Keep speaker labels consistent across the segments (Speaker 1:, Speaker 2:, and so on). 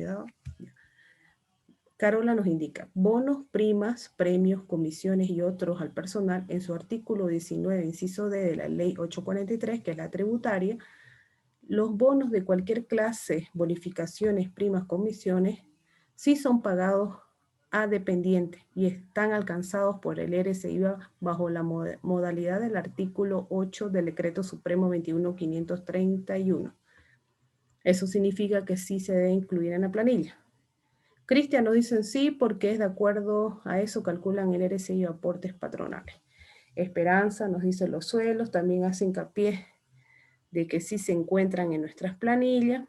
Speaker 1: olvidado. Carola nos indica, bonos, primas, premios, comisiones y otros al personal en su artículo 19, inciso D de la ley 843, que es la tributaria. Los bonos de cualquier clase, bonificaciones, primas, comisiones, sí son pagados a dependientes y están alcanzados por el RCIVA bajo la modalidad del artículo 8 del Decreto Supremo 21.531. Eso significa que sí se debe incluir en la planilla. Cristian nos dicen sí porque es de acuerdo a eso calculan el RCIVA aportes patronales. Esperanza nos dice los suelos, también hace hincapié de que sí se encuentran en nuestras planillas.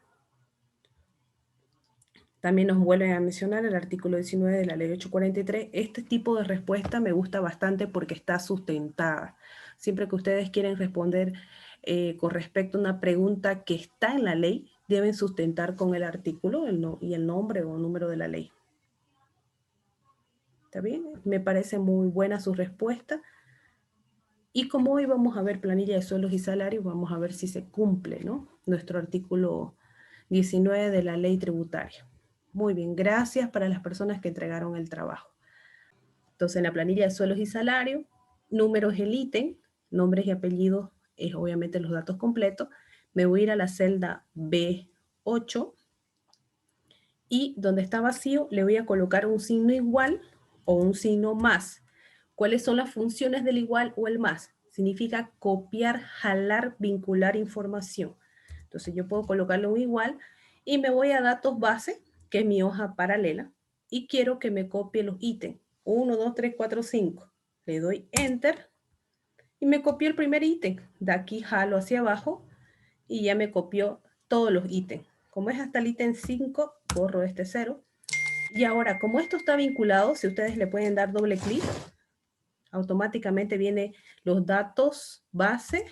Speaker 1: También nos vuelven a mencionar el artículo 19 de la ley 843. Este tipo de respuesta me gusta bastante porque está sustentada. Siempre que ustedes quieren responder con respecto a una pregunta que está en la ley, deben sustentar con el artículo y el nombre o número de la ley. ¿Está bien? Me parece muy buena su respuesta. Y como hoy vamos a ver planilla de sueldos y salarios, vamos a ver si se cumple, ¿no? Nuestro artículo 19 de la ley tributaria. Muy bien, gracias para las personas que entregaron el trabajo. Entonces, en la planilla de sueldos y salarios, números es el ítem, nombres y apellidos es obviamente los datos completos. Me voy a ir a la celda B8 y donde está vacío le voy a colocar un signo igual o un signo más. ¿Cuáles son las funciones del igual o el más? Significa copiar, jalar, vincular información. Entonces yo puedo colocarle un igual y me voy a datos base, que es mi hoja paralela, y quiero que me copie los ítems. 1, 2, 3, 4, 5. Le doy Enter y me copió el primer ítem. De aquí jalo hacia abajo y ya me copió todos los ítems. Como es hasta el ítem 5, borro este 0. Y ahora, como esto está vinculado, si ustedes le pueden dar doble clic, automáticamente vienen los datos base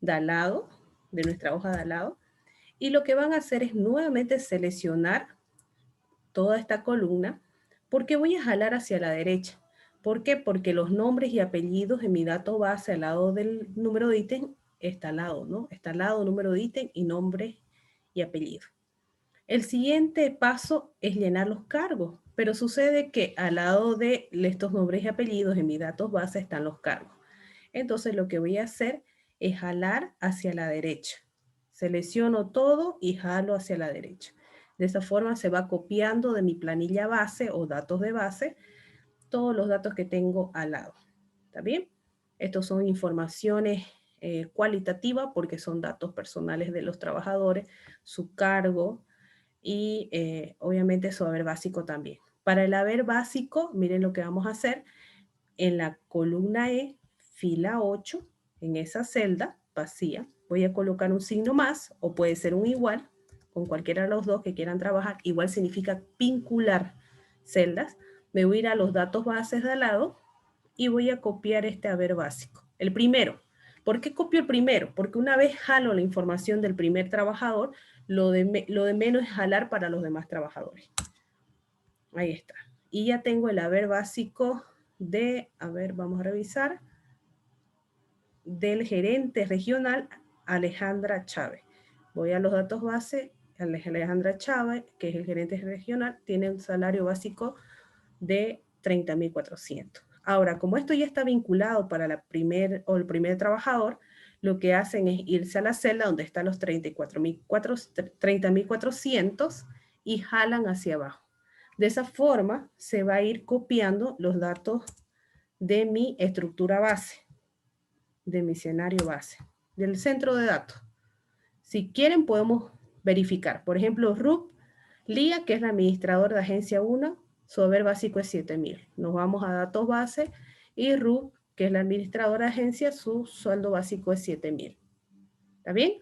Speaker 1: de al lado, de nuestra hoja de al lado, y lo que van a hacer es nuevamente seleccionar toda esta columna, porque voy a jalar hacia la derecha. ¿Por qué? Porque los nombres y apellidos en mi dato base al lado del número de ítem está al lado, ¿no? Está al lado número de ítem y nombre y apellido. El siguiente paso es llenar los cargos, pero sucede que al lado de estos nombres y apellidos en mis datos base están los cargos. Entonces lo que voy a hacer es jalar hacia la derecha. Selecciono todo y jalo hacia la derecha. De esa forma se va copiando de mi planilla base o datos de base todos los datos que tengo al lado. ¿Está bien? Estos son informaciones cualitativas porque son datos personales de los trabajadores, su cargo, y obviamente su haber básico también. Para el haber básico, miren lo que vamos a hacer. En la columna E, fila 8, en esa celda vacía, voy a colocar un signo más, o puede ser un igual, con cualquiera de los dos que quieran trabajar. Igual significa vincular celdas. Me voy a ir a los datos bases de al lado y voy a copiar este haber básico. El primero. ¿Por qué copio el primero? Porque una vez jalo la información del primer trabajador, lo de menos es jalar para los demás trabajadores. Ahí está. Y ya tengo el haber básico de, a ver, vamos a revisar, del gerente regional Alejandra Chávez. Voy a los datos base, Alejandra Chávez, que es el gerente regional, tiene un salario básico de 30.400. Ahora, como esto ya está vinculado para el primer trabajador, lo que hacen es irse a la celda donde están los 30.400 y jalan hacia abajo. De esa forma se va a ir copiando los datos de mi estructura base, de mi escenario base, del centro de datos. Si quieren podemos verificar. Por ejemplo, Rup Lía, que es la administradora de Agencia 1, su haber básico es 7.000. Nos vamos a datos base y Rup, que es la administradora de agencia, su sueldo básico es 7.000. ¿Está bien?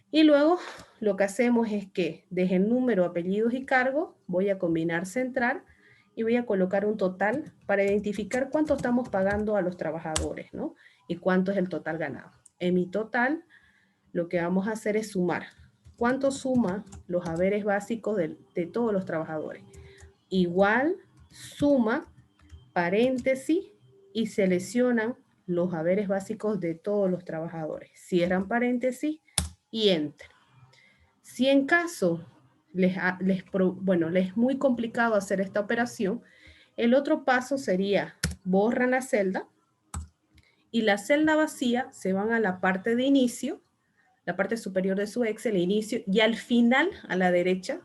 Speaker 1: Y luego lo que hacemos es que desde el número, apellidos y cargos voy a combinar central y voy a colocar un total para identificar cuánto estamos pagando a los trabajadores, ¿no? Y cuánto es el total ganado. En mi total, lo que vamos a hacer es sumar. ¿Cuánto suma los haberes básicos de todos los trabajadores? Igual, suma, paréntesis, y seleccionan los haberes básicos de todos los trabajadores. Cierran paréntesis y enter. Si en caso les es muy complicado hacer esta operación, el otro paso sería borran la celda y la celda vacía se van a la parte de inicio, la parte superior de su Excel, inicio, y al final, a la derecha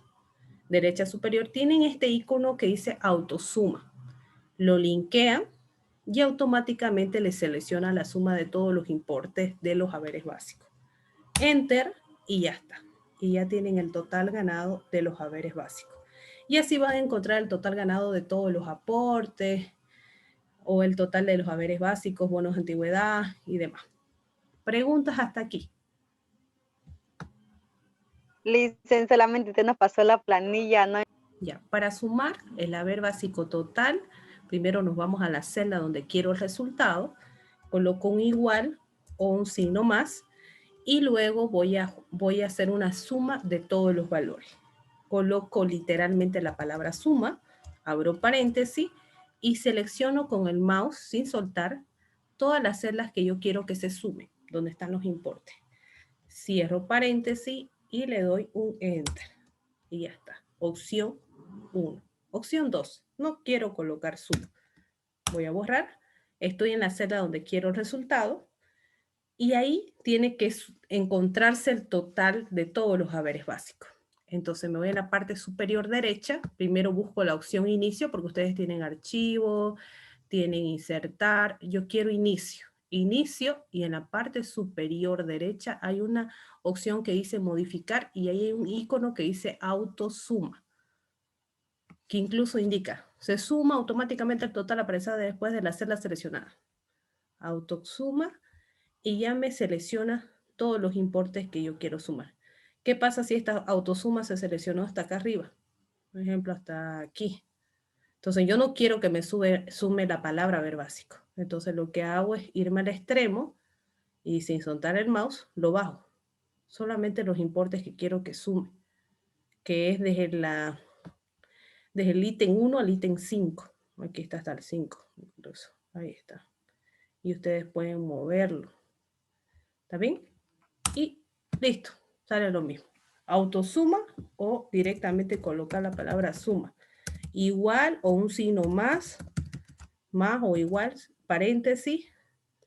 Speaker 1: superior, tienen este icono que dice autosuma. Lo linkean y automáticamente les selecciona la suma de todos los importes de los haberes básicos. Enter y ya está. Y ya tienen el total ganado de los haberes básicos. Y así van a encontrar el total ganado de todos los aportes o el total de los haberes básicos, bonos de antigüedad y demás. ¿Preguntas hasta aquí?
Speaker 2: Licen, solamente usted nos pasó la planilla, ¿no?
Speaker 1: Ya, para sumar el haber básico total, primero nos vamos a la celda donde quiero el resultado, coloco un igual o un signo más y luego voy a hacer una suma de todos los valores. Coloco literalmente la palabra suma, abro paréntesis y selecciono con el mouse sin soltar todas las celdas que yo quiero que se sumen, donde están los importes. Cierro paréntesis y le doy un enter y ya está. Opción 1. Opción 2. No quiero colocar suma. Voy a borrar. Estoy en la celda donde quiero el resultado y ahí tiene que encontrarse el total de todos los haberes básicos. Entonces me voy a la parte superior derecha, primero busco la opción inicio porque ustedes tienen archivo, tienen insertar, yo quiero inicio, y en la parte superior derecha hay una opción que dice modificar y ahí hay un icono que dice autosuma, que incluso indica, se suma automáticamente el total aparecido después de la celda seleccionada. Autosuma y ya me selecciona todos los importes que yo quiero sumar. ¿Qué pasa si esta autosuma se seleccionó hasta acá arriba? Por ejemplo, hasta aquí. Entonces yo no quiero que me sume la palabra haber básico. Entonces lo que hago es irme al extremo y sin soltar el mouse lo bajo. Solamente los importes que quiero que sume, que es desde el ítem 1 al ítem 5. Aquí está hasta el 5, incluso. Ahí está. Y ustedes pueden moverlo. ¿Está bien? Y listo, sale lo mismo. Autosuma o directamente colocar la palabra suma. Igual o un signo más o igual, paréntesis,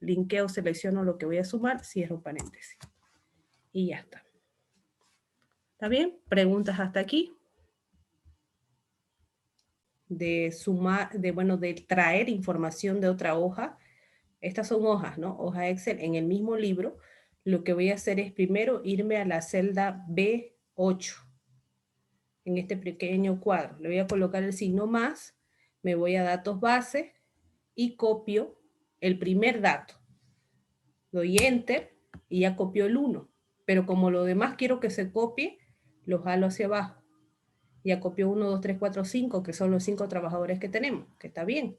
Speaker 1: linkeo, selecciono lo que voy a sumar, cierro paréntesis. Y ya está. ¿Está bien? ¿Preguntas hasta aquí? De sumar, de traer información de otra hoja. Estas son hojas, ¿no? Hoja Excel en el mismo libro. Lo que voy a hacer es primero irme a la celda B8 en este pequeño cuadro. Le voy a colocar el signo más, me voy a datos base y copio el primer dato. Doy enter y ya copió el 1. Pero como lo demás quiero que se copie, lo jalo hacia abajo. Ya copió 1, 2, 3, 4, 5, que son los 5 trabajadores que tenemos, que está bien.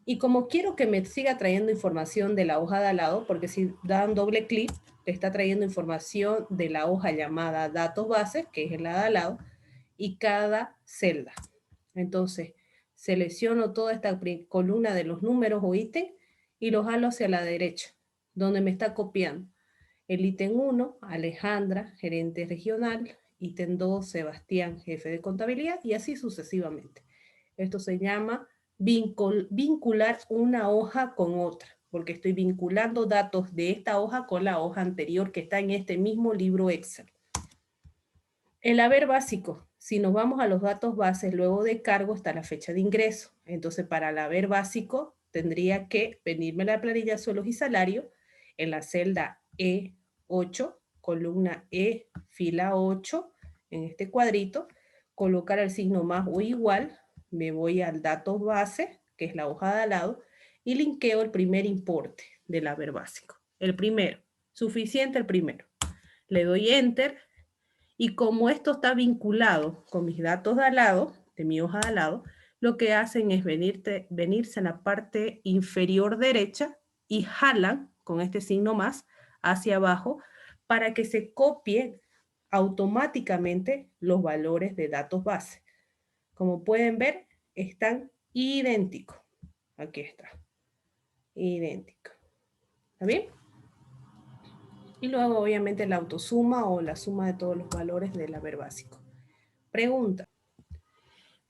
Speaker 1: Y como quiero que me siga trayendo información de la hoja de al lado, porque si dan doble clic, te está trayendo información de la hoja llamada datos bases, que es la de al lado, y cada celda. Entonces, selecciono toda esta columna de los números o ítems y los jalo hacia la derecha, donde me está copiando. El ítem 1, Alejandra, gerente regional. Ítem 2, Sebastián, jefe de contabilidad, y así sucesivamente. Esto se llama vincular una hoja con otra, porque estoy vinculando datos de esta hoja con la hoja anterior que está en este mismo libro Excel. El haber básico, si nos vamos a los datos bases, luego de cargo está la fecha de ingreso. Entonces, para el haber básico, tendría que venirme a la planilla sueldos y salario en la celda E8, columna E, fila 8, en este cuadrito, colocar el signo más o igual, me voy al datos base, que es la hoja de al lado, y linkeo el primer importe del haber básico. El primero, suficiente el primero. Le doy enter. Y como esto está vinculado con mis datos de al lado, de mi hoja de al lado, lo que hacen es venirse a la parte inferior derecha y jalan con este signo más hacia abajo para que se copien automáticamente los valores de datos base. Como pueden ver, están idénticos. Aquí está. Idéntico. ¿Está bien? Y luego, obviamente, la autosuma o la suma de todos los valores del haber básico. Pregunta.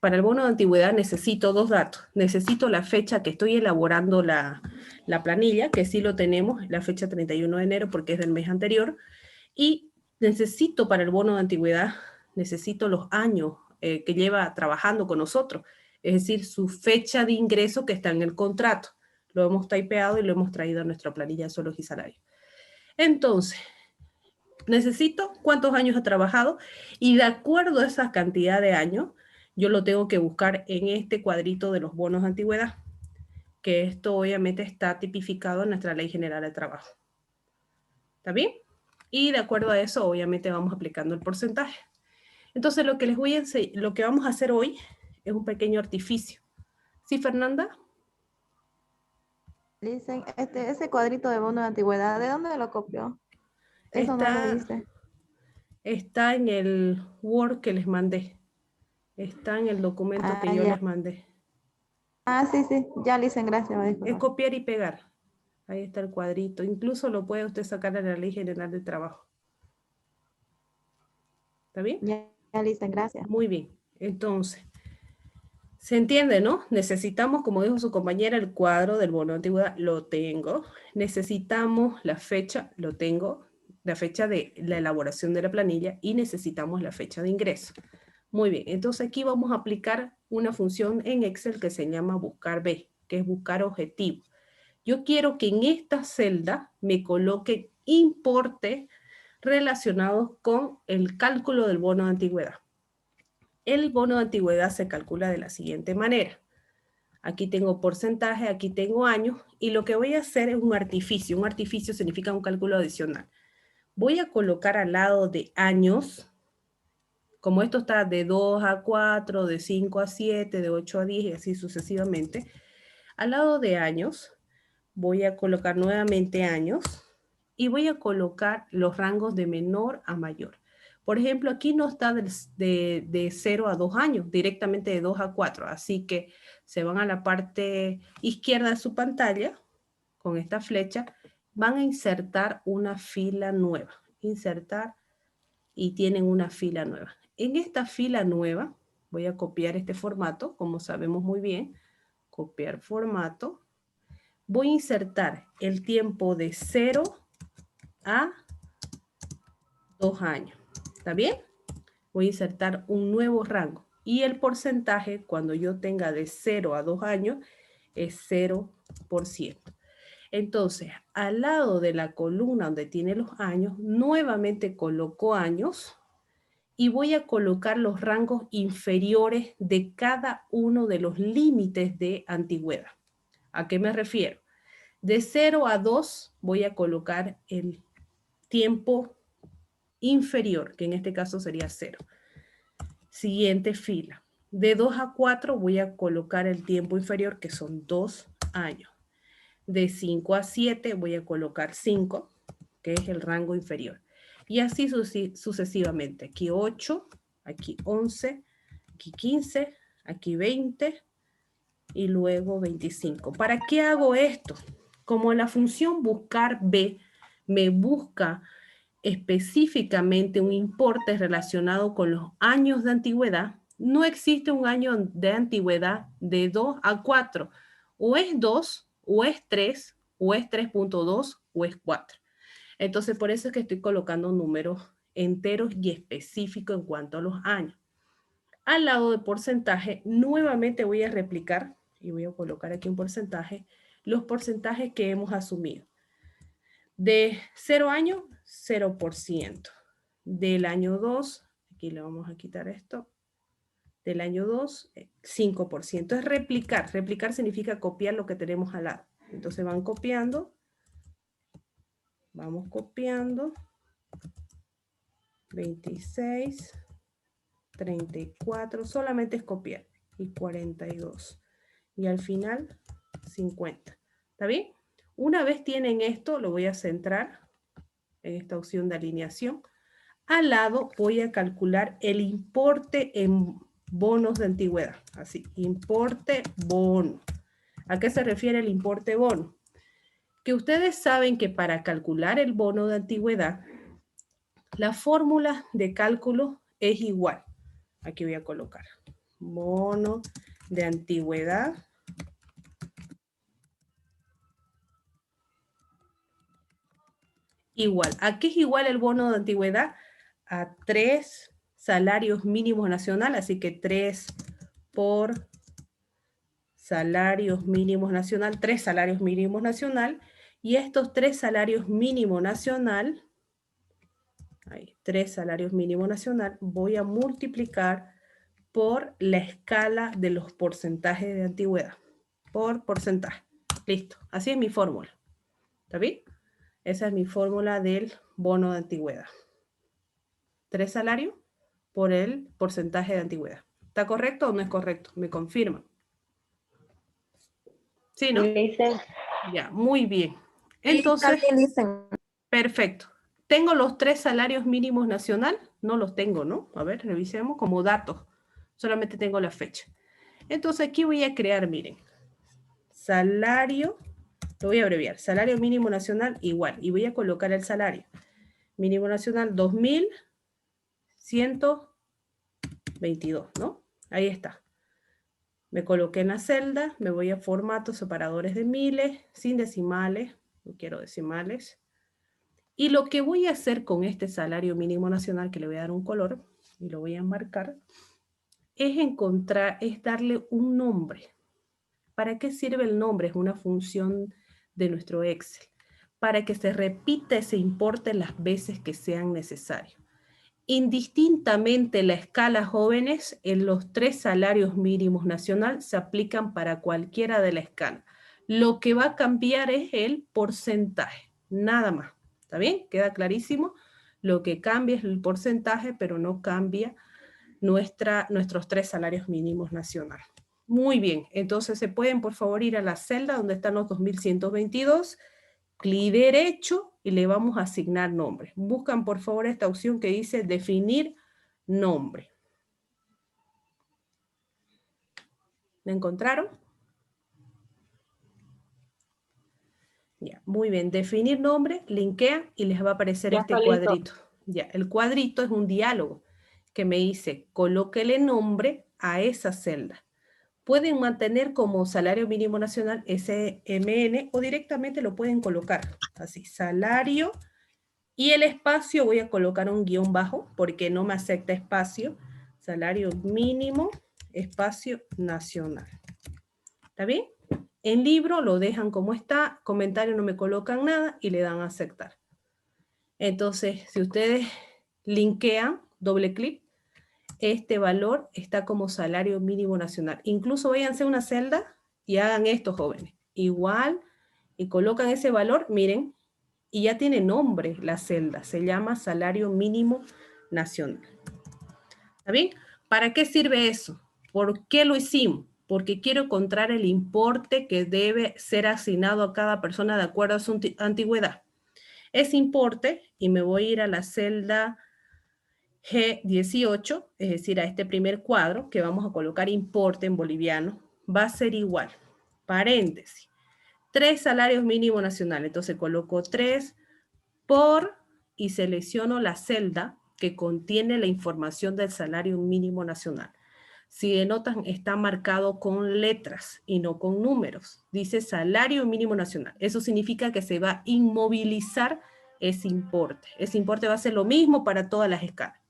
Speaker 1: Para el bono de antigüedad necesito dos datos. Necesito la fecha que estoy elaborando la planilla, que sí lo tenemos, la fecha 31 de enero porque es del mes anterior. Y necesito para el bono de antigüedad, necesito los años que lleva trabajando con nosotros. Es decir, su fecha de ingreso que está en el contrato. Lo hemos typeado y lo hemos traído a nuestra planilla de sueldos y salarios. Entonces, necesito cuántos años ha trabajado y de acuerdo a esa cantidad de años, yo lo tengo que buscar en este cuadrito de los bonos de antigüedad, que esto obviamente está tipificado en nuestra Ley General de Trabajo. ¿Está bien? Y de acuerdo a eso, obviamente vamos aplicando el porcentaje. Entonces, lo que les voy a enseñar, lo que vamos a hacer hoy es un pequeño artificio. ¿Sí, Fernanda?
Speaker 3: Dicen, ese cuadrito de bono de antigüedad, ¿de dónde lo copió? Eso no lo dice.
Speaker 1: Está en el Word que les mandé. Está en el documento que yo les mandé.
Speaker 3: Sí, ya Licen, gracias.
Speaker 1: Es copiar y pegar. Ahí está el cuadrito. Incluso lo puede usted sacar de la Ley General de Trabajo. ¿Está bien?
Speaker 3: Ya Licen, gracias.
Speaker 1: Muy bien. Entonces, se entiende, ¿no? Necesitamos, como dijo su compañera, el cuadro del bono de antigüedad. Lo tengo. Necesitamos la fecha. Lo tengo. La fecha de la elaboración de la planilla. Y necesitamos la fecha de ingreso. Muy bien. Entonces, aquí vamos a aplicar una función en Excel que se llama buscar B, que es buscar objetivo. Yo quiero que en esta celda me coloquen importes relacionados con el cálculo del bono de antigüedad. El bono de antigüedad se calcula de la siguiente manera. Aquí tengo porcentaje, aquí tengo años, y lo que voy a hacer es un artificio. Un artificio significa un cálculo adicional. Voy a colocar al lado de años, como esto está de 2 a 4, de 5 a 7, de 8 a 10 y así sucesivamente, al lado de años voy a colocar nuevamente años y voy a colocar los rangos de menor a mayor. Por ejemplo, aquí no está de 0 a 2 años, directamente de 2 a 4. Así que se van a la parte izquierda de su pantalla, con esta flecha, van a insertar una fila nueva. Insertar y tienen una fila nueva. En esta fila nueva, voy a copiar este formato, como sabemos muy bien. Copiar formato. Voy a insertar el tiempo de 0 a 2 años. ¿Está bien? Voy a insertar un nuevo rango. Y el porcentaje, cuando yo tenga de 0 a 2 años, es 0%. Entonces, al lado de la columna donde tiene los años, nuevamente coloco años y voy a colocar los rangos inferiores de cada uno de los límites de antigüedad. ¿A qué me refiero? De 0 a 2 voy a colocar el tiempo inferior, que en este caso sería 0. Siguiente fila. De 2 a 4 voy a colocar el tiempo inferior, que son 2 años. De 5 a 7 voy a colocar 5, que es el rango inferior. Y así sucesivamente. Aquí 8, aquí 11, aquí 15, aquí 20 y luego 25. ¿Para qué hago esto? Como la función buscar B me busca específicamente un importe relacionado con los años de antigüedad, no existe un año de antigüedad de 2 a 4. O es 2, o es 3, o es 3.2, o es 4. Entonces, por eso es que estoy colocando números enteros y específicos en cuanto a los años. Al lado de porcentaje, nuevamente voy a replicar, y voy a colocar aquí un porcentaje, los porcentajes que hemos asumido. De 0 años, 0%. Del año 2, aquí le vamos a quitar esto. Del año 2, 5%. Es replicar. Replicar significa copiar lo que tenemos al lado. Entonces van copiando. Vamos copiando. 26, 34, solamente es copiar. Y 42. Y al final, 50. ¿Está bien? Una vez tienen esto, lo voy a centrar en esta opción de alineación. Al lado voy a calcular el importe en bonos de antigüedad. Así, importe bono. ¿A qué se refiere el importe bono? Que ustedes saben que para calcular el bono de antigüedad, la fórmula de cálculo es igual Aquí voy a colocar bono de antigüedad. Igual. ¿A qué es igual el bono de antigüedad? A 3 salarios mínimos nacional, así que 3 por salarios mínimos nacional, 3 salarios mínimos nacional, y estos 3 salarios mínimo nacional, ahí, 3 salarios mínimo nacional, voy a multiplicar por la escala de los porcentajes de antigüedad, por porcentaje. Listo, así es mi fórmula. ¿Está bien? Esa es mi fórmula del bono de antigüedad. 3 salarios por el porcentaje de antigüedad. ¿Está correcto o no es correcto? Me confirman. ¿Sí, no? Ya, muy bien. Entonces,
Speaker 3: dicen.
Speaker 1: perfecto. ¿Tengo los 3 salarios mínimos nacional? No los tengo, ¿no? A ver, revisemos como datos. Solamente tengo la fecha. Entonces aquí voy a crear, miren, salario, lo voy a abreviar, salario mínimo nacional igual, y voy a colocar el salario. Mínimo nacional 2.122, ¿no? Ahí está. Me coloqué en la celda, me voy a formato, separadores de miles, sin decimales, no quiero decimales. Y lo que voy a hacer con este salario mínimo nacional, que le voy a dar un color, y lo voy a marcar, es darle un nombre. ¿Para qué sirve el nombre? Es una función de nuestro Excel. Para que se repita ese importe las veces que sean necesarios. Indistintamente la escala jóvenes, en los 3 salarios mínimos nacional se aplican para cualquiera de la escala. Lo que va a cambiar es el porcentaje, nada más. ¿Está bien? ¿Queda clarísimo? Lo que cambia es el porcentaje, pero no cambia nuestros 3 salarios mínimos nacional. Muy bien, entonces se pueden por favor ir a la celda donde están los 2.122, clic derecho y le vamos a asignar nombre. Buscan por favor esta opción que dice definir nombre. ¿La encontraron? Ya, muy bien, definir nombre, linkean y les va a aparecer
Speaker 2: Ya
Speaker 1: este
Speaker 2: está listo.
Speaker 1: cuadrito. Ya, el cuadrito es un diálogo que me dice, colóquele nombre a esa celda. Pueden mantener como salario mínimo nacional SMN o directamente lo pueden colocar así, salario, y el espacio voy a colocar un guión bajo porque no me acepta espacio, salario mínimo, espacio nacional. ¿Está bien? En libro lo dejan como está, comentario no me colocan nada y le dan a aceptar. Entonces, si ustedes linkean, doble clic, este valor está como salario mínimo nacional. Incluso váyanse a una celda y hagan esto, jóvenes. Igual, y colocan ese valor, miren, y ya tiene nombre la celda. Se llama salario mínimo nacional. ¿Está bien? ¿Para qué sirve eso? ¿Por qué lo hicimos? Porque quiero encontrar el importe que debe ser asignado a cada persona de acuerdo a su antigüedad. Ese importe, y me voy a ir a la celda G18, es decir, a este primer cuadro, que vamos a colocar importe en boliviano, va a ser igual, paréntesis, 3 salarios mínimos nacionales. Entonces coloco 3 por, y selecciono la celda que contiene la información del salario mínimo nacional. Si notan, está marcado con letras y no con números. Dice salario mínimo nacional. Eso significa que se va a inmovilizar ese importe. Ese importe va a ser lo mismo para todas las escalas.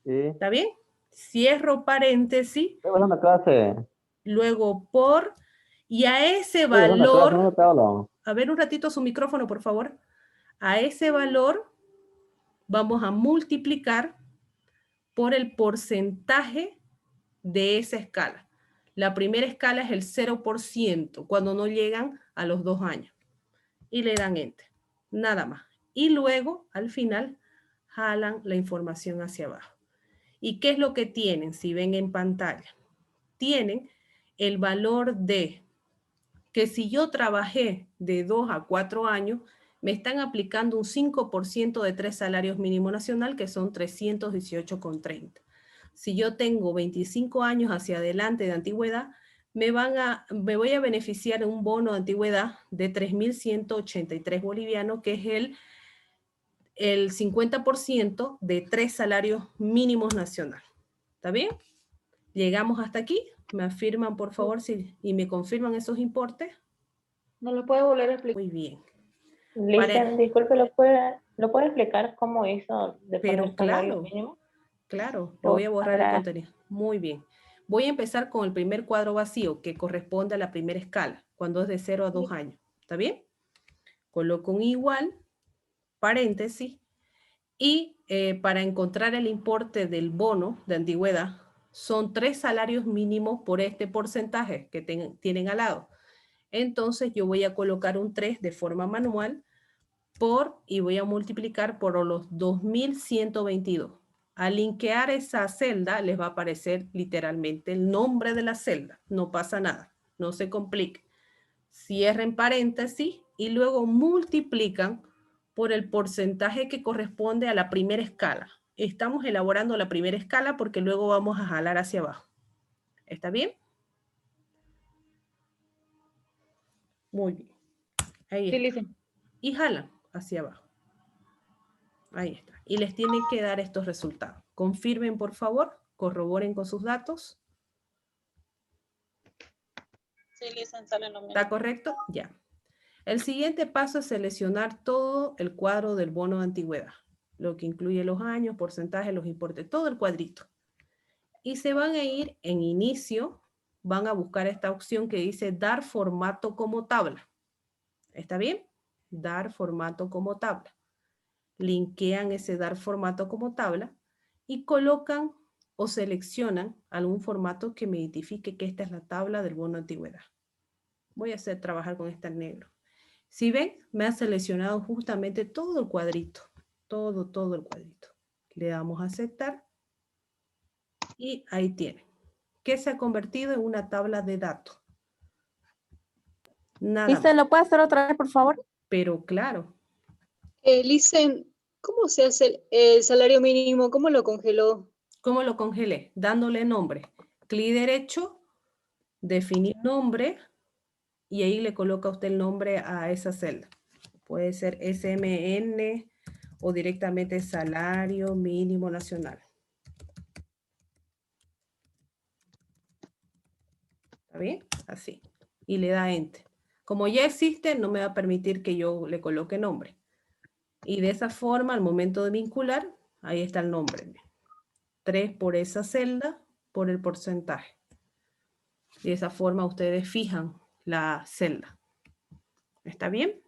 Speaker 4: Sí.
Speaker 1: ¿Está bien? Cierro paréntesis,
Speaker 4: Estoy en la clase.
Speaker 1: luego por, y a ese
Speaker 4: Estoy en la clase,
Speaker 1: valor,
Speaker 4: no te hablo.
Speaker 1: a ver un ratito su micrófono, por favor. A ese valor vamos a multiplicar por el porcentaje de esa escala. La primera escala es el 0%, cuando no llegan a los 2 años. Y le dan Enter. Nada más. Y luego, al final, jalan la información hacia abajo. ¿Y qué es lo que tienen? Si ven en pantalla. Tienen el valor de que si yo trabajé de 2 a 4 años, me están aplicando un 5% de 3 salarios mínimo nacional, que son 318,30. Si yo tengo 25 años hacia adelante de antigüedad, me voy a beneficiar de un bono de antigüedad de 3.183 bolivianos, que es el 50% de 3 salarios mínimos nacionales. ¿Está bien? ¿Llegamos hasta aquí? ¿Me afirman, por favor, y me confirman esos importes?
Speaker 4: ¿No lo puede volver a explicar?
Speaker 1: Muy bien.
Speaker 5: Listen, disculpe, ¿lo puede explicar cómo hizo de
Speaker 1: Pero
Speaker 5: poner salario
Speaker 1: claro,
Speaker 5: mínimo?
Speaker 1: claro, lo voy a borrar el
Speaker 5: Para-
Speaker 1: contenido. Muy bien. Voy a empezar con el primer cuadro vacío, que corresponde a la primera escala, cuando es de 0 a 2 años. ¿Está bien? Coloco un igual, paréntesis, y para encontrar el importe del bono de antigüedad, son 3 salarios mínimos por este porcentaje que tienen al lado. Entonces yo voy a colocar un 3 de forma manual y voy a multiplicar por los 2122. Al linkear esa celda les va a aparecer literalmente el nombre de la celda. No pasa nada, no se complique. Cierren paréntesis y luego multiplican por el porcentaje que corresponde a la primera escala. Estamos elaborando la primera escala porque luego vamos a jalar hacia abajo. ¿Está bien? Muy bien. Ahí
Speaker 4: Sí,
Speaker 1: está.
Speaker 4: listen.
Speaker 1: Y jalan hacia abajo. Ahí está. Y les tienen que dar estos resultados. Confirmen, por favor. Corroboren con sus datos.
Speaker 6: Sí, listen, sale lo mismo.
Speaker 1: ¿Está correcto? Ya. El siguiente paso es seleccionar todo el cuadro del bono de antigüedad, lo que incluye los años, porcentajes, los importes, todo el cuadrito. Y se van a ir en inicio, van a buscar esta opción que dice dar formato como tabla. ¿Está bien? Dar formato como tabla. Linkean ese dar formato como tabla y colocan o seleccionan algún formato que me identifique que esta es la tabla del bono de antigüedad. Voy a trabajar con esta en negro. Si ven, me ha seleccionado justamente todo el cuadrito. Todo el cuadrito. Le damos a aceptar. Y ahí tienen. ¿Qué se ha convertido en una tabla de datos? Nada
Speaker 3: Listen,
Speaker 1: más.
Speaker 3: ¿lo puede hacer otra vez, por favor?
Speaker 1: Pero claro,
Speaker 6: Listen, ¿cómo se hace el salario mínimo? ¿Cómo lo congeló?
Speaker 1: ¿cómo lo congelé? Dándole nombre. Clic derecho, definir nombre, y ahí le coloca usted el nombre a esa celda. Puede ser SMN o directamente salario mínimo nacional. ¿Está bien? Así. Y le da Enter. Como ya existe, no me va a permitir que yo le coloque nombre. Y de esa forma, al momento de vincular, ahí está el nombre. 3 por esa celda, por el porcentaje. De esa forma ustedes fijan la celda. ¿Está bien?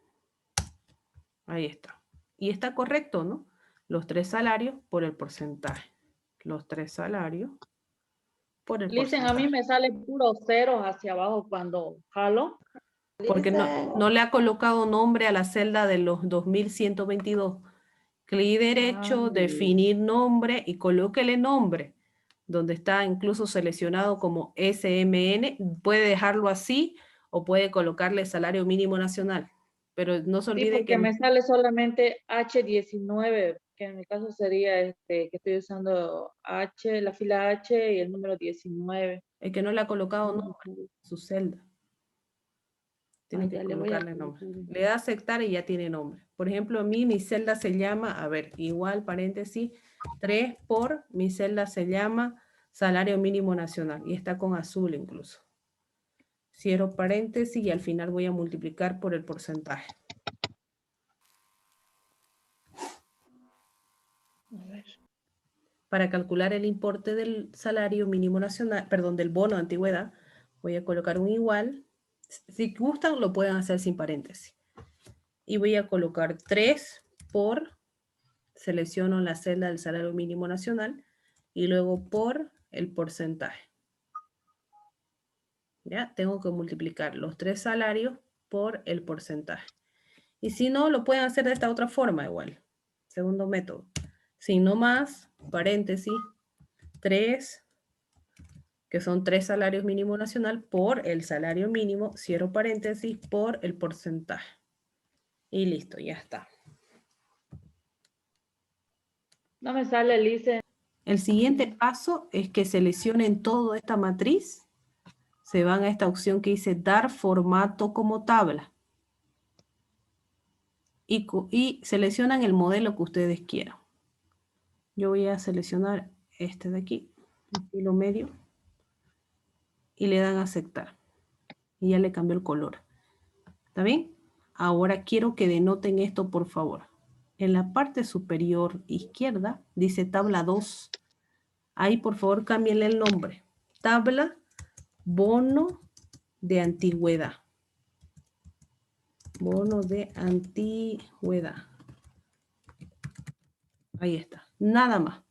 Speaker 1: Ahí está. Y está correcto, ¿no? Los 3 salarios por el porcentaje. Los 3 salarios por el
Speaker 4: Listen, a
Speaker 1: porcentaje.
Speaker 4: mí me sale puros ceros hacia abajo cuando jalo.
Speaker 1: Porque
Speaker 3: Listen.
Speaker 1: no le ha colocado nombre a la celda de los 2122. Clic derecho, definir nombre y colóquele nombre, donde está incluso seleccionado como SMN. Puede dejarlo así o puede colocarle salario mínimo nacional. Pero no se
Speaker 4: Sí,
Speaker 1: olvide
Speaker 4: porque
Speaker 1: que
Speaker 4: me sale solamente H19, que en mi caso sería que estoy usando H, la fila H y el número 19.
Speaker 1: el que no le ha colocado nombre a su celda. Tiene que
Speaker 4: Ya le voy a
Speaker 1: colocarle nombre.
Speaker 4: colocar.
Speaker 1: Le da aceptar y ya tiene nombre. Por ejemplo, a mí mi celda se llama, a ver, igual paréntesis, 3 por, mi celda se llama salario mínimo nacional y está con azul incluso. Cierro paréntesis y al final voy a multiplicar por el porcentaje.
Speaker 4: A ver.
Speaker 1: Para calcular el importe del salario mínimo nacional, perdón, del bono de antigüedad, voy a colocar un igual. Si gustan, lo pueden hacer sin paréntesis. Y voy a colocar 3 por, selecciono la celda del salario mínimo nacional y luego por el porcentaje. ¿Ya? Tengo que multiplicar los 3 salarios por el porcentaje. Y si no, lo pueden hacer de esta otra forma igual. Segundo método. Si no más, paréntesis, 3, que son 3 salarios mínimo nacional por el salario mínimo, cierro paréntesis, por el porcentaje. Y listo, ya está.
Speaker 4: No me sale, listen.
Speaker 1: El siguiente paso es que seleccionen toda esta matriz. Se van a esta opción que dice dar formato como tabla. Y seleccionan el modelo que ustedes quieran. Yo voy a seleccionar este de aquí, estilo medio. y le dan a aceptar. Y ya le cambió el color. ¿Está bien? Ahora quiero que denoten esto, por favor. En la parte superior izquierda dice tabla 2. Ahí, por favor, cámbienle el nombre. Tabla bono de antigüedad. Bono de antigüedad. Ahí está. Nada más.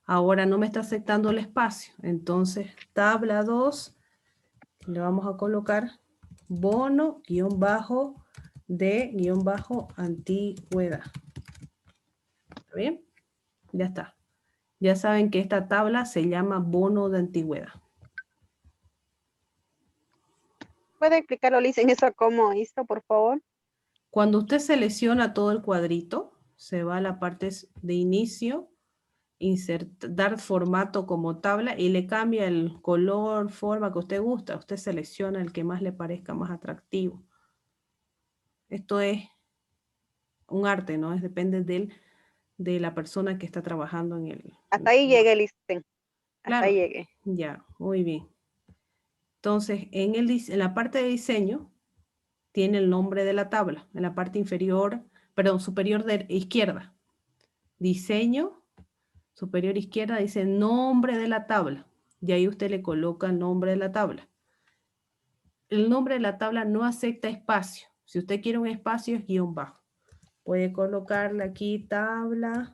Speaker 1: Ahora no me está aceptando el espacio. Entonces, tabla 2, le vamos a colocar bono de antigüedad. ¿Está bien? Ya está. Ya saben que esta tabla se llama bono de antigüedad.
Speaker 2: ¿Puede explicarlo, Licen, eso cómo hizo, por favor?
Speaker 1: Cuando usted selecciona todo el cuadrito, se va a la parte de inicio, dar formato como tabla y le cambia el color, forma que usted gusta. Usted selecciona el que más le parezca más atractivo. Esto es un arte, ¿no? Depende de la persona que está trabajando en el...
Speaker 2: Hasta ahí llegué, Licen. Hasta
Speaker 1: Claro,
Speaker 2: ahí llegué.
Speaker 1: ya, muy bien. Entonces, en la parte de diseño, tiene el nombre de la tabla. En la parte inferior, perdón, superior de izquierda. Diseño, superior izquierda, dice nombre de la tabla. Y ahí usted le coloca el nombre de la tabla. El nombre de la tabla no acepta espacio. Si usted quiere un espacio, es guión bajo. Puede colocarle aquí tabla,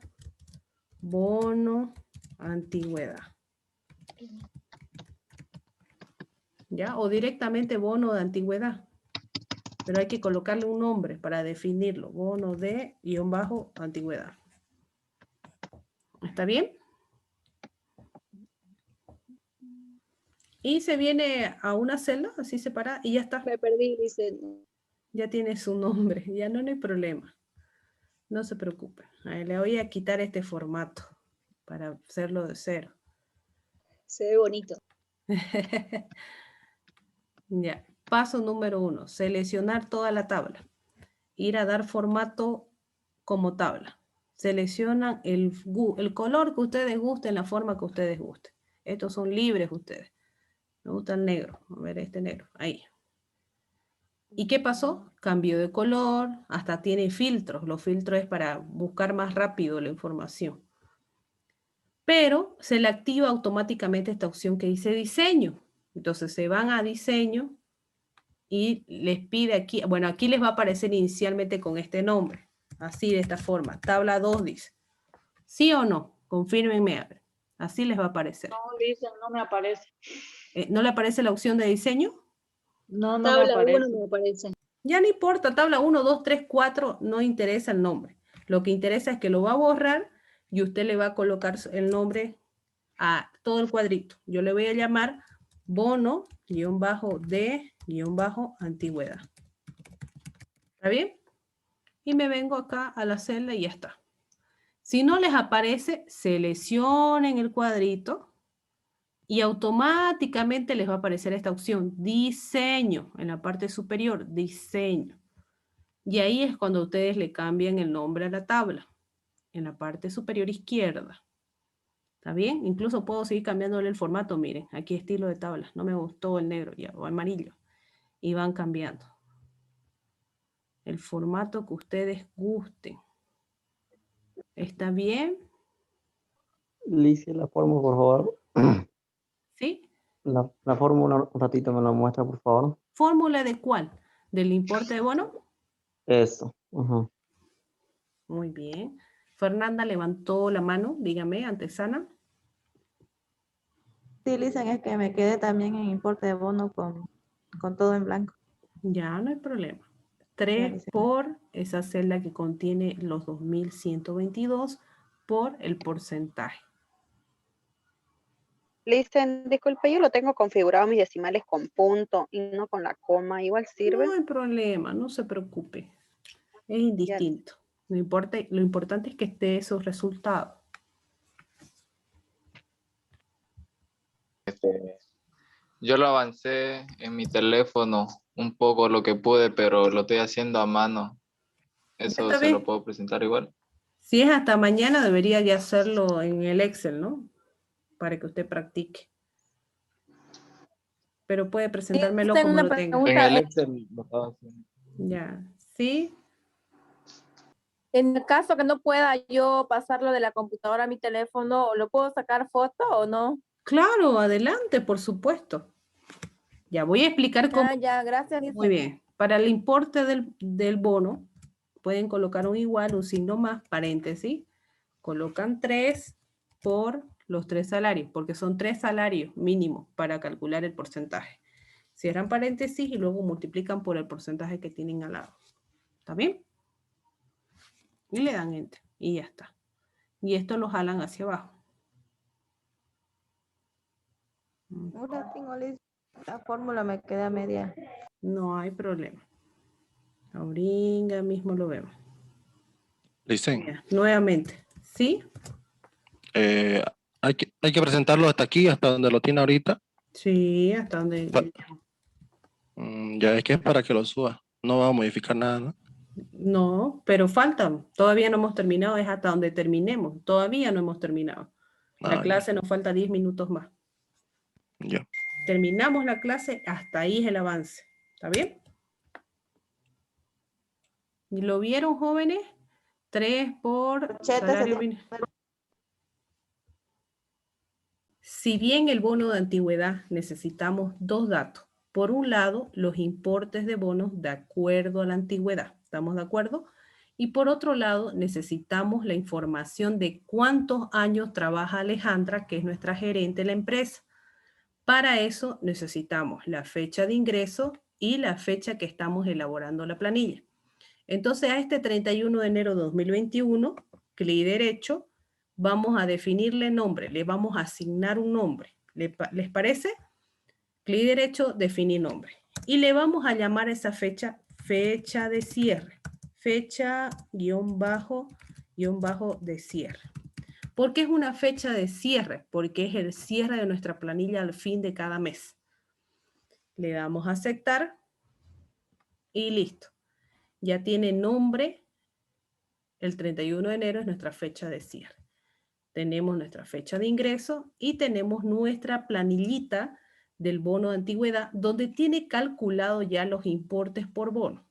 Speaker 1: bono, antigüedad. ¿Ya? O directamente bono de antigüedad. Pero hay que colocarle un nombre para definirlo. Bono de guión bajo antigüedad. ¿Está bien? Y se viene a una celda, así separada, y ya está.
Speaker 6: Me perdí, Licen.
Speaker 1: Ya tiene su nombre, ya no hay problema. No se preocupe. Le voy a quitar este formato para hacerlo de cero.
Speaker 6: Se ve bonito.
Speaker 1: Ya. Paso número 1. Seleccionar toda la tabla. Ir a dar formato como tabla. Seleccionan el color que ustedes gusten, la forma que ustedes gusten. Estos son libres ustedes. Me gusta el negro. A ver este negro. Ahí. ¿Y qué pasó? Cambió de color, hasta tiene filtros. Los filtros es para buscar más rápido la información. Pero se le activa automáticamente esta opción que dice diseño. Entonces se van a diseño y les pide aquí, bueno, aquí les va a aparecer inicialmente con este nombre. Así, de esta forma. Tabla 2 dice. ¿Sí o no? Confírmenme. A ver. Así les va a aparecer.
Speaker 4: No, Licen, no me aparece.
Speaker 1: ¿No le aparece la opción de diseño?
Speaker 4: No, no me
Speaker 6: Tabla
Speaker 4: aparece.
Speaker 6: 1 me aparece.
Speaker 1: Ya no importa, tabla 1, 2, 3, 4, no interesa el nombre. Lo que interesa es que lo va a borrar y usted le va a colocar el nombre a todo el cuadrito. Yo le voy a llamar bono-de-antigüedad. ¿Está bien? Y me vengo acá a la celda y ya está. Si no les aparece, seleccionen el cuadrito y automáticamente les va a aparecer esta opción, diseño, en la parte superior, diseño. Y ahí es cuando ustedes le cambian el nombre a la tabla, en la parte superior izquierda. ¿Está bien? Incluso puedo seguir cambiándole el formato, miren, aquí estilo de tabla. No me gustó el negro ya, o amarillo. Y van cambiando. El formato que ustedes gusten. ¿Está bien?
Speaker 7: Licia, la fórmula, por favor.
Speaker 1: ¿Sí?
Speaker 7: La fórmula, un ratito me la muestra, por favor.
Speaker 1: ¿Fórmula de cuál? ¿Del importe de bono?
Speaker 7: Eso. Ajá.
Speaker 1: Muy bien. Fernanda levantó la mano, dígame, antesana.
Speaker 3: Sí, Licen, es que me quedé también en importe de bono con todo en blanco.
Speaker 1: Ya, no hay problema.
Speaker 3: Ya,
Speaker 1: 3
Speaker 3: Licen.
Speaker 1: por esa celda que contiene los 2122 por el porcentaje.
Speaker 2: Licen, disculpe, yo lo tengo configurado mis decimales con punto y no con la coma. Igual sirve.
Speaker 1: No hay problema, no se preocupe. Es indistinto. Lo importante es que esté esos resultados.
Speaker 8: Yo lo avancé en mi teléfono un poco lo que pude, pero lo estoy haciendo a mano. ¿Eso
Speaker 1: Está
Speaker 8: se
Speaker 1: bien.
Speaker 8: lo puedo presentar igual?
Speaker 1: Si es hasta mañana, debería ya hacerlo en el Excel, ¿no? Para que usted practique. pero puede presentármelo
Speaker 3: tengo
Speaker 1: como
Speaker 3: una
Speaker 1: lo tenga.
Speaker 8: En
Speaker 3: pregunta.
Speaker 8: el Excel lo estaba haciendo.
Speaker 1: Ya, ¿sí?
Speaker 3: En el caso que no pueda yo pasarlo de la computadora a mi teléfono, ¿lo puedo sacar foto o no?
Speaker 1: Claro, adelante, por supuesto. Ya voy a explicar cómo.
Speaker 3: Ya, gracias.
Speaker 1: Muy bien. Para el importe del bono, pueden colocar un igual, un signo más, paréntesis. Colocan 3 por los 3 salarios, porque son 3 salarios mínimos para calcular el porcentaje. Cierran paréntesis y luego multiplican por el porcentaje que tienen al lado. ¿Está bien? Y le dan enter. Y ya está. Y esto lo jalan hacia abajo.
Speaker 3: Ahora tengo la fórmula, me queda media.
Speaker 1: No hay problema. Ahorita mismo lo vemos.
Speaker 9: Dicen,
Speaker 1: Mira, nuevamente. ¿Sí?
Speaker 9: hay que presentarlo hasta aquí, hasta donde lo tiene ahorita.
Speaker 1: Sí, hasta donde...
Speaker 9: Ya es que es para que lo suba. No va a modificar nada, ¿no?
Speaker 1: No, pero faltan. Todavía no hemos terminado, es hasta donde terminemos. Todavía no hemos terminado. La clase nos falta 10 minutos más.
Speaker 9: Ya.
Speaker 1: Terminamos la clase, hasta ahí es el avance. ¿Está bien? ¿Y lo vieron, jóvenes? 3 por salario mínimo. Si bien el bono de antigüedad necesitamos 2 datos. Por un lado, los importes de bonos de acuerdo a la antigüedad. ¿Estamos de acuerdo? Y por otro lado, necesitamos la información de cuántos años trabaja Alejandra, que es nuestra gerente de la empresa. Para eso necesitamos la fecha de ingreso y la fecha que estamos elaborando la planilla. Entonces, a este 31 de enero de 2021, clic derecho, vamos a definirle nombre, le vamos a asignar un nombre. ¿Les parece? Clic derecho, definir nombre. Y le vamos a llamar a esa fecha, fecha de cierre. Fecha guión bajo de cierre. ¿Por qué es una fecha de cierre? Porque es el cierre de nuestra planilla al fin de cada mes. Le damos a aceptar y listo. Ya tiene nombre. El 31 de enero es nuestra fecha de cierre. Tenemos nuestra fecha de ingreso y tenemos nuestra planillita del bono de antigüedad donde tiene calculado ya los importes por bono.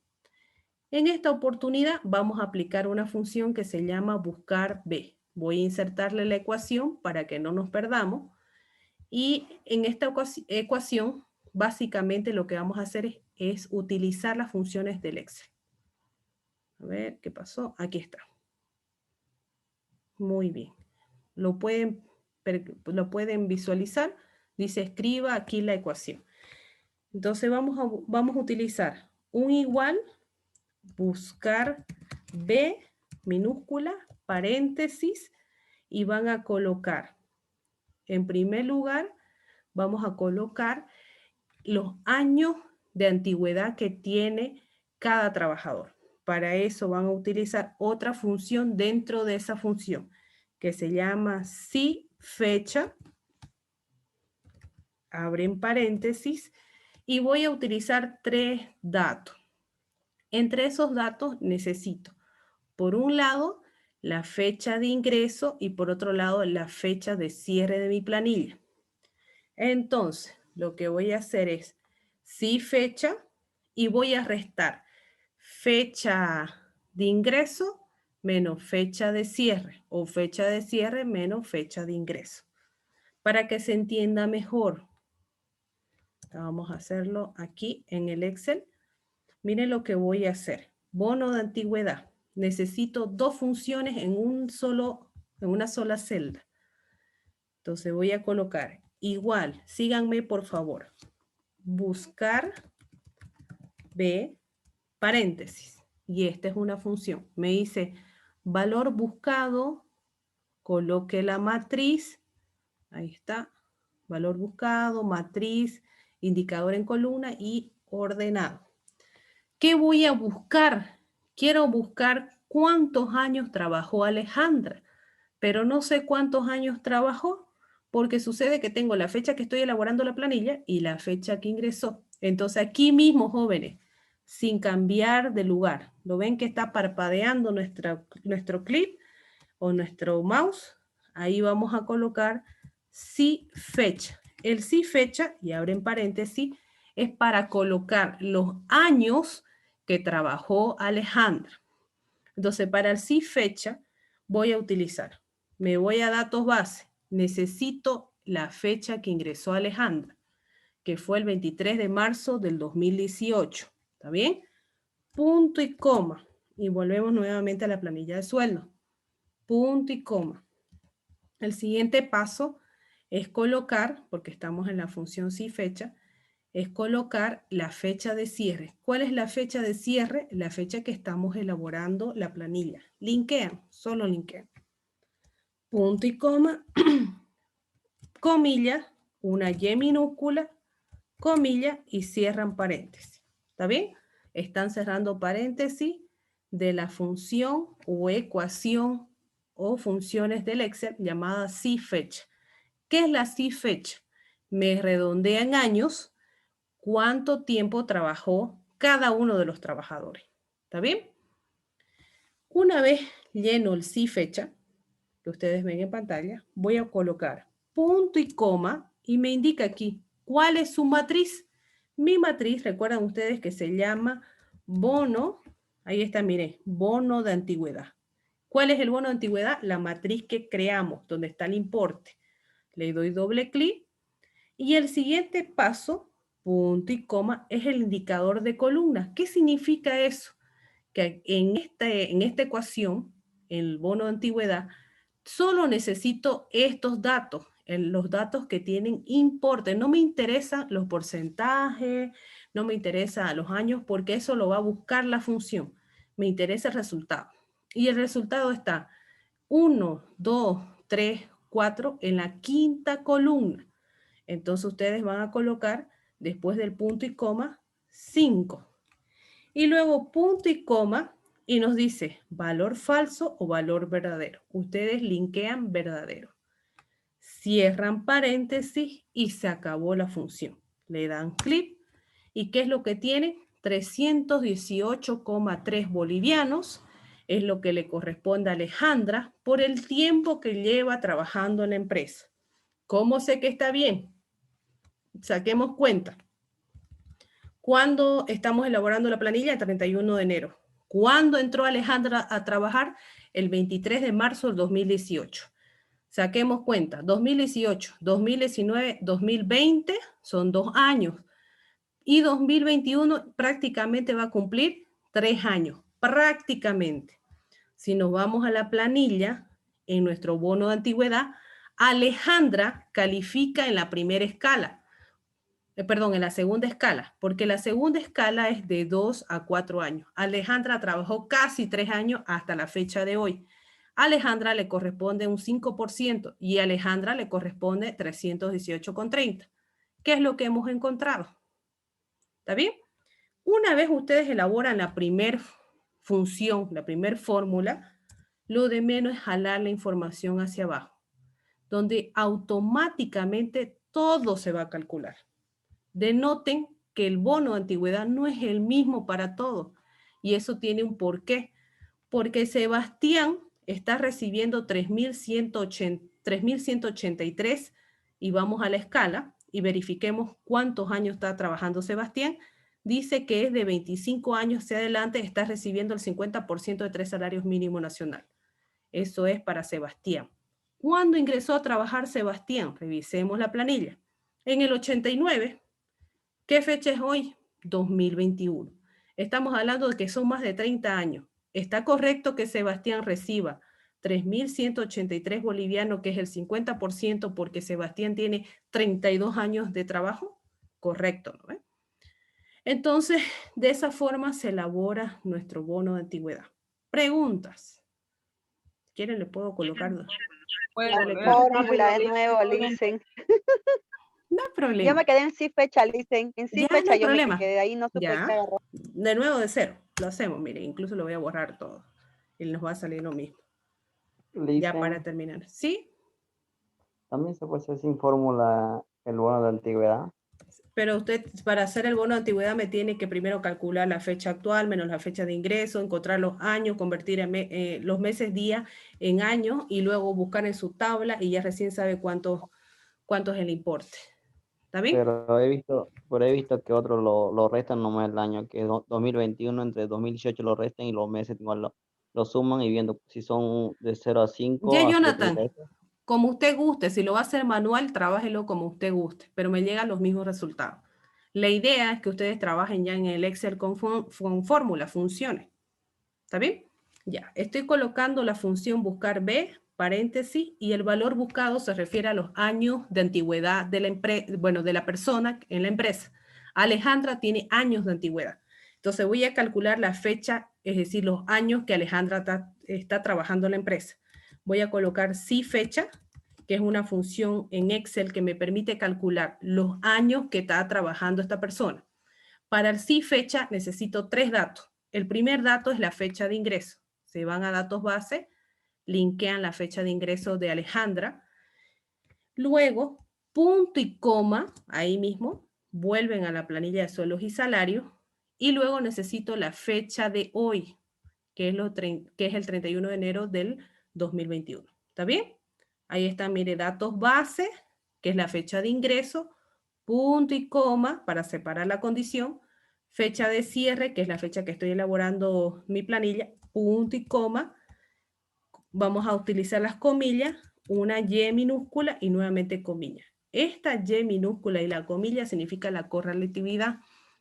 Speaker 1: En esta oportunidad vamos a aplicar una función que se llama buscar B. Voy a insertarle la ecuación para que no nos perdamos. Y en esta ecuación, básicamente lo que vamos a hacer es utilizar las funciones del Excel. A ver, ¿qué pasó? Aquí está. Muy bien. Lo pueden visualizar. Dice, escriba aquí la ecuación. Entonces vamos a utilizar un igual, buscar B, minúscula, paréntesis, y van a colocar, en primer lugar, vamos a colocar los años de antigüedad que tiene cada trabajador. Para eso van a utilizar otra función dentro de esa función, que se llama si fecha, abren paréntesis, y voy a utilizar 3 datos. Entre esos datos necesito, por un lado, la fecha de ingreso y por otro lado, la fecha de cierre de mi planilla. Entonces, lo que voy a hacer es si fecha y voy a restar fecha de ingreso menos fecha de cierre o fecha de cierre menos fecha de ingreso. Para que se entienda mejor. Vamos a hacerlo aquí en el Excel. Miren lo que voy a hacer. Bono de antigüedad. Necesito 2 funciones en una sola celda. Entonces voy a colocar igual. Síganme por favor. Buscar B, paréntesis. Y esta es una función. Me dice valor buscado, coloque la matriz. Ahí está. Valor buscado, matriz, indicador en columna y ordenado. ¿Qué voy a buscar? Quiero buscar cuántos años trabajó Alejandra, pero no sé cuántos años trabajó, porque sucede que tengo la fecha que estoy elaborando la planilla y la fecha que ingresó. Entonces aquí mismo, jóvenes, sin cambiar de lugar, ¿lo ven que está parpadeando nuestro clip o nuestro mouse? Ahí vamos a colocar si fecha. El sí fecha, y abren paréntesis, es para colocar los años que trabajó Alejandra. Entonces, para el sí fecha, voy a utilizar, me voy a datos base, necesito la fecha que ingresó Alejandra, que fue el 23 de marzo del 2018. ¿Está bien? Punto y coma. Y volvemos nuevamente a la planilla de sueldo. Punto y coma. El siguiente paso es colocar, porque estamos en la función sí fecha, es colocar la fecha de cierre. ¿Cuál es la fecha de cierre? La fecha que estamos elaborando la planilla. Linkean, solo linkean. Punto y coma, comilla, una Y minúscula, comilla y cierran paréntesis. ¿Está bien? Están cerrando paréntesis de la función o ecuación o funciones del Excel llamada sí fecha. ¿Qué es la sí fecha? Me redondea en años cuánto tiempo trabajó cada uno de los trabajadores. ¿Está bien? Una vez lleno el sí fecha, que ustedes ven en pantalla, voy a colocar punto y coma y me indica aquí cuál es su matriz. Mi matriz, recuerdan ustedes que se llama bono, ahí está, mire, bono de antigüedad. ¿Cuál es el bono de antigüedad? La matriz que creamos, donde está el importe. Le doy doble clic y el siguiente paso, punto y coma, es el indicador de columna. ¿Qué significa eso? Que en esta ecuación, el bono de antigüedad, solo necesito estos datos, los datos que tienen importe. No me interesan los porcentajes, no me interesan los años, porque eso lo va a buscar la función. Me interesa el resultado. Y el resultado está 1, 2, 3, 4 en la quinta columna. Entonces ustedes van a colocar, después del punto y coma, 5. Y luego punto y coma, y nos dice valor falso o valor verdadero. Ustedes linkean verdadero. Cierran paréntesis y se acabó la función. Le dan clic. ¿Y qué es lo que tiene? 318,3 bolivianos. Es lo que le corresponde a Alejandra por el tiempo que lleva trabajando en la empresa. ¿Cómo sé que está bien? Saquemos cuenta. ¿Cuándo estamos elaborando la planilla? El 31 de enero. ¿Cuándo entró Alejandra a trabajar? El 23 de marzo del 2018. Saquemos cuenta. 2018, 2019, 2020 son 2 años. Y 2021 prácticamente va a cumplir 3 años. Prácticamente. Si nos vamos a la planilla, en nuestro bono de antigüedad, Alejandra califica en la primera escala. En la segunda escala, porque la segunda escala es de 2 a 4 años. Alejandra trabajó casi 3 años hasta la fecha de hoy. A Alejandra le corresponde un 5% y a Alejandra le corresponde 318,30. ¿Qué es lo que hemos encontrado? ¿Está bien? Una vez ustedes elaboran la primer función, la primer fórmula, lo de menos es jalar la información hacia abajo, donde automáticamente todo se va a calcular. Denoten que el bono de antigüedad no es el mismo para todos. Y eso tiene un porqué. Porque Sebastián está recibiendo 3.183 y vamos a la escala y verifiquemos cuántos años está trabajando Sebastián. Dice que es de 25 años hacia adelante, está recibiendo el 50% de 3 salarios mínimo nacional. Eso es para Sebastián. ¿Cuándo ingresó a trabajar Sebastián? Revisemos la planilla. En el 89. ¿Qué fecha es hoy? 2021. Estamos hablando de que son más de 30 años. ¿Está correcto que Sebastián reciba 3.183 bolivianos, que es el 50%, porque Sebastián tiene 32 años de trabajo? Correcto, ¿no? Entonces, de esa forma se elabora nuestro bono de antigüedad. Preguntas. ¿Quieren le puedo colocar?
Speaker 2: La fórmula de nuevo, Listen.
Speaker 1: No hay problema.
Speaker 2: Yo me quedé en sí fecha, Listen. En sí
Speaker 1: Ya,
Speaker 2: fecha
Speaker 1: no hay
Speaker 2: yo
Speaker 1: problema.
Speaker 2: me quedé ahí, no supe qué
Speaker 1: Ya.
Speaker 2: agarró.
Speaker 1: De nuevo de cero. Lo hacemos, mire, incluso lo voy a borrar todo. Y nos va a salir lo mismo. Ya para terminar. ¿Sí?
Speaker 7: También se puede hacer sin fórmula el bono de antigüedad.
Speaker 1: Pero usted, para hacer el bono de antigüedad, me tiene que primero calcular la fecha actual menos la fecha de ingreso, encontrar los años, convertir los meses, días en años y luego buscar en su tabla y ya recién sabe cuánto es el importe. ¿Está bien?
Speaker 7: Pero he visto que otros lo restan nomás el año, que 2021 entre 2018 lo restan y los meses igual lo suman y viendo si son de 0 a 5
Speaker 1: Ya,
Speaker 7: hasta que
Speaker 1: Jonathan,
Speaker 7: tenga
Speaker 1: como usted guste, si lo va a hacer manual, trabájelo como usted guste, pero me llegan los mismos resultados. La idea es que ustedes trabajen ya en el Excel con fórmulas, funciones. ¿Está bien? Ya, estoy colocando la función buscar B, paréntesis, y el valor buscado se refiere a los años de antigüedad de la de la persona en la empresa. Alejandra tiene años de antigüedad. Entonces voy a calcular la fecha, es decir, los años que Alejandra está trabajando en la empresa. Voy a colocar sí fecha, que es una función en Excel que me permite calcular los años que está trabajando esta persona. Para el sí fecha necesito 3 datos. El primer dato es la fecha de ingreso. Se van a datos base, linkean la fecha de ingreso de Alejandra. Luego, punto y coma, ahí mismo, vuelven a la planilla de sueldos y salarios. Y luego necesito la fecha de hoy, que es el 31 de enero del 2021. ¿Está bien? Ahí está, mire, datos base, que es la fecha de ingreso, punto y coma para separar la condición, fecha de cierre, que es la fecha que estoy elaborando mi planilla, punto y coma. Vamos a utilizar las comillas, una Y minúscula y nuevamente comillas. Esta Y minúscula y la comilla significa la correlatividad.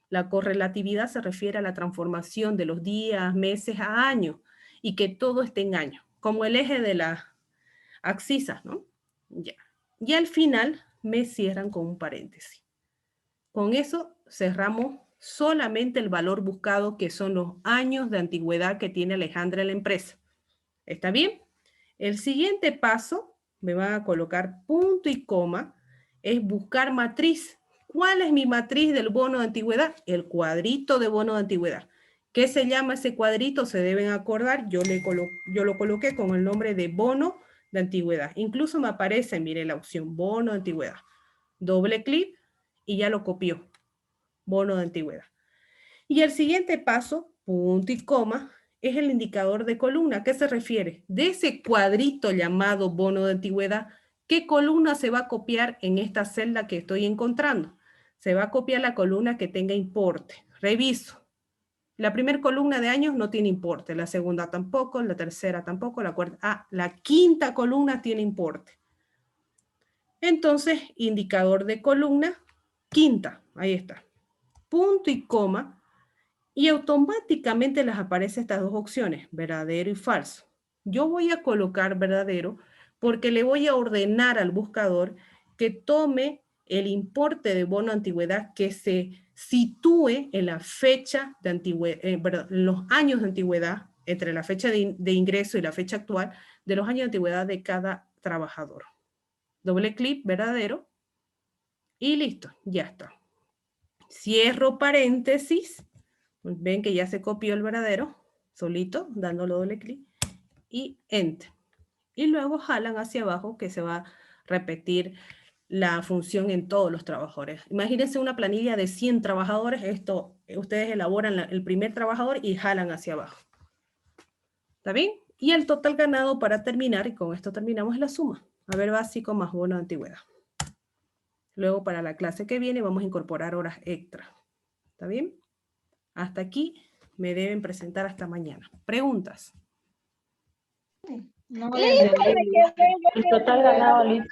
Speaker 1: La correlatividad se refiere a la transformación de los días, meses a años y que todo esté en años, como el eje de las abscisas, ¿no? Ya. Y al final me cierran con un paréntesis. Con eso cerramos solamente el valor buscado, que son los años de antigüedad que tiene Alejandra en la empresa. ¿Está bien? El siguiente paso, me van a colocar punto y coma, es buscar matriz. ¿Cuál es mi matriz del bono de antigüedad? El cuadrito de bono de antigüedad. ¿Qué se llama ese cuadrito? Se deben acordar, yo lo coloqué con el nombre de bono de antigüedad. Incluso me aparece, mire la opción, bono de antigüedad. Doble clic y ya lo copió. Bono de antigüedad. Y el siguiente paso, punto y coma, es el indicador de columna. ¿A qué se refiere? De ese cuadrito llamado bono de antigüedad, ¿qué columna se va a copiar en esta celda que estoy encontrando? Se va a copiar la columna que tenga importe. Reviso. La primera columna de años no tiene importe, la segunda tampoco, la tercera tampoco, la cuarta, la quinta columna tiene importe. Entonces, indicador de columna, quinta, ahí está. Punto y coma, y automáticamente les aparecen estas dos opciones, verdadero y falso. Yo voy a colocar verdadero porque le voy a ordenar al buscador que tome el importe de bono de antigüedad que se sitúe en la fecha de antigüedad, los años de antigüedad, entre la fecha de ingreso y la fecha actual, de los años de antigüedad de cada trabajador. Doble clic, verdadero, y listo, ya está. Cierro paréntesis. Ven que ya se copió el verdadero, solito, dándole doble clic, y Enter. Y luego jalan hacia abajo, que se va a repetir la función en todos los trabajadores. Imagínense una planilla de 100 trabajadores, esto ustedes elaboran el primer trabajador y jalan hacia abajo. ¿Está bien? Y el total ganado para terminar, y con esto terminamos la suma. A ver, básico más bono de antigüedad. Luego para la clase que viene vamos a incorporar horas extra. ¿Está bien? Hasta aquí me deben presentar hasta mañana. ¿Preguntas?
Speaker 4: No le entendí.
Speaker 5: El total ganado, Liz.